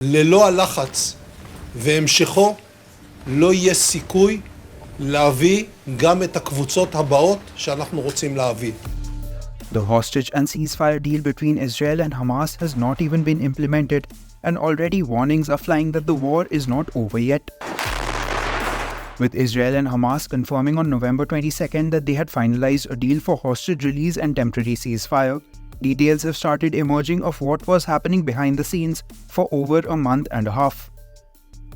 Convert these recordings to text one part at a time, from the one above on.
ללא הלחץ והמשכו לא יהיה סיכוי להביא גם את הקבוצות הבאות שאנחנו רוצים להביא. The hostage and ceasefire deal between Israel and Hamas has not even been implemented, and already warnings are flying that the war is not over yet. With Israel and Hamas confirming on November 22nd that they had finalized a deal for hostage release and temporary ceasefire, details have started emerging of what was happening behind the scenes for over a month and a half.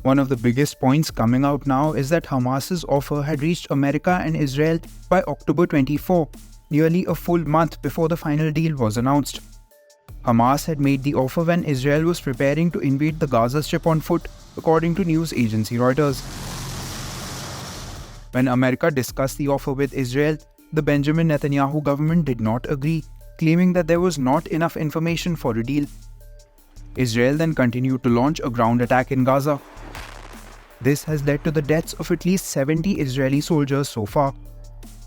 One of the biggest points coming out now is that Hamas's offer had reached America and Israel by October 24, nearly a full month before the final deal was announced. Hamas had made the offer when Israel was preparing to invade the Gaza Strip on foot, according to news agency Reuters. When America discussed the offer with Israel, the Benjamin Netanyahu government did not agree, claiming that there was not enough information for a deal. Israel then continued to launch a ground attack in Gaza. This has led to the deaths of at least 70 Israeli soldiers so far.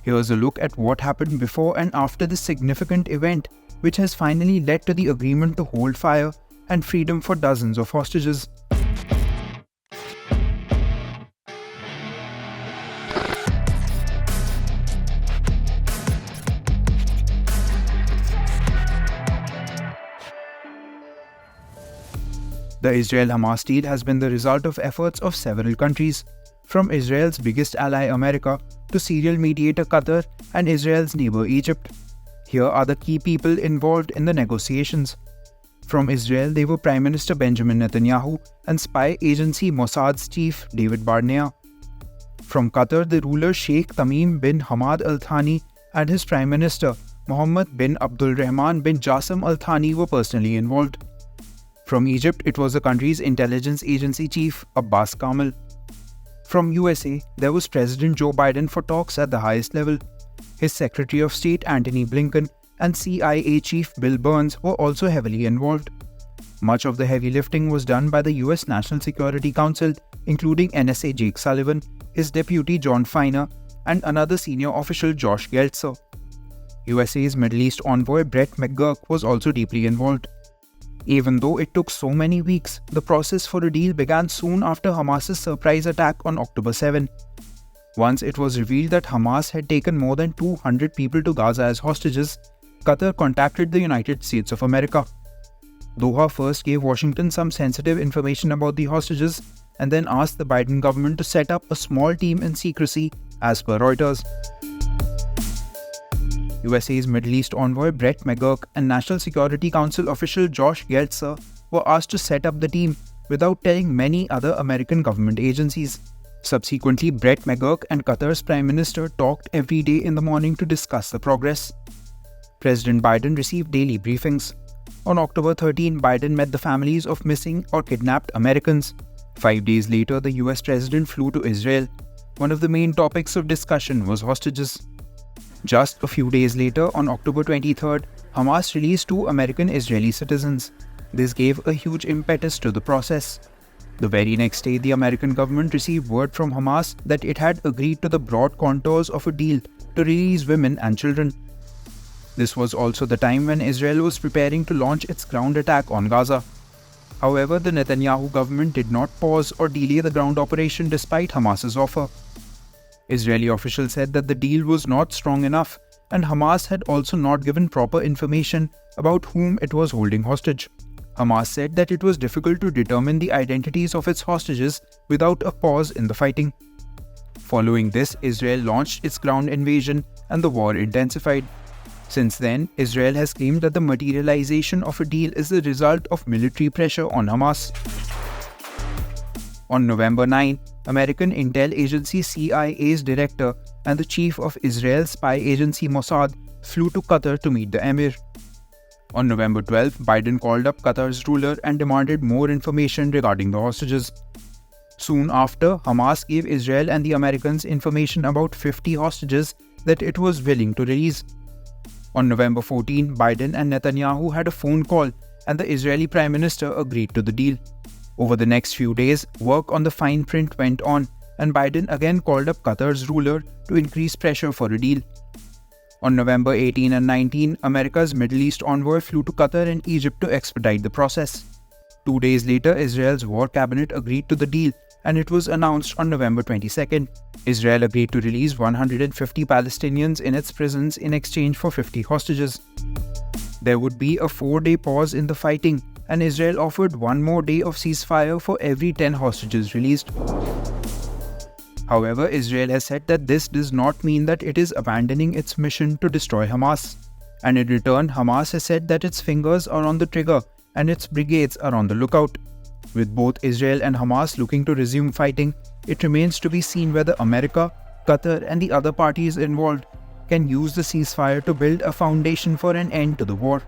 Here's a look at what happened before and after this significant event, which has finally led to the agreement to hold fire and freedom for dozens of hostages. The Israel-Hamas deal has been the result of efforts of several countries, from Israel's biggest ally America to serial mediator Qatar and Israel's neighbor Egypt. Here are the key people involved in the negotiations. From Israel, they were Prime Minister Benjamin Netanyahu and spy agency Mossad's chief David Barnea. From Qatar, the ruler Sheikh Tamim bin Hamad Al Thani and his Prime Minister Mohammed bin Abdul Rahman bin Jassim Al Thani were personally involved. From Egypt, it was the country's intelligence agency chief Abbas Kamel. From USA, there was President Joe Biden for talks at the highest level. His Secretary of State Antony Blinken and CIA Chief Bill Burns were also heavily involved. Much of the heavy lifting was done by the US National Security Council, including NSA Jake Sullivan, his deputy John Feiner, and another senior official Josh Geltzer. USA's Middle East envoy Brett McGurk was also deeply involved. Even though it took so many weeks, the process for a deal began soon after Hamas's surprise attack on October 7. Once it was revealed that Hamas had taken more than 200 people to Gaza as hostages, Qatar contacted the United States of America. Doha first gave Washington some sensitive information about the hostages and then asked the Biden government to set up a small team in secrecy, as per Reuters. USA's Middle East envoy Brett McGurk and National Security Council official Josh Geltzer were asked to set up the team without telling many other American government agencies. Subsequently, Brett McGurk and Qatar's Prime Minister talked every day in the morning to discuss the progress. President Biden received daily briefings. On October 13, Biden met the families of missing or kidnapped Americans. 5 days later, the US president flew to Israel. One of the main topics of discussion was hostages. Just a few days later, on October 23rd, Hamas released 2 American Israeli citizens. This gave a huge impetus to the process. The very next day, the American government received word from Hamas that it had agreed to the broad contours of a deal to release women and children. This was also the time when Israel was preparing to launch its ground attack on Gaza. However, the Netanyahu government did not pause or delay the ground operation despite Hamas's offer. Israeli officials said that the deal was not strong enough, and Hamas had also not given proper information about whom it was holding hostage. Hamas said that it was difficult to determine the identities of its hostages without a pause in the fighting. Following this, Israel launched its ground invasion and the war intensified. Since then, Israel has claimed that the materialization of a deal is the result of military pressure on Hamas. On November 9, American intel agency CIA's director and the chief of Israel's spy agency Mossad flew to Qatar to meet the emir. On November 12, Biden called up Qatar's ruler and demanded more information regarding the hostages. Soon after, Hamas gave Israel and the Americans information about 50 hostages that it was willing to release. On November 14, Biden and Netanyahu had a phone call and the Israeli Prime Minister agreed to the deal. Over the next few days, work on the fine print went on, and Biden again called up Qatar's ruler to increase pressure for a deal. On November 18 and 19, America's Middle East envoy flew to Qatar and Egypt to expedite the process. 2 days later, Israel's war cabinet agreed to the deal, and it was announced on November 22nd. Israel agreed to release 150 Palestinians in its prisons in exchange for 50 hostages. There would be a 4-day pause in the fighting, and Israel offered one more day of ceasefire for every 10 hostages released. However, Israel has said that this does not mean that it is abandoning its mission to destroy Hamas. And in return, Hamas has said that its fingers are on the trigger and its brigades are on the lookout. With both Israel and Hamas looking to resume fighting, it remains to be seen whether America, Qatar, and the other parties involved can use the ceasefire to build a foundation for an end to the war.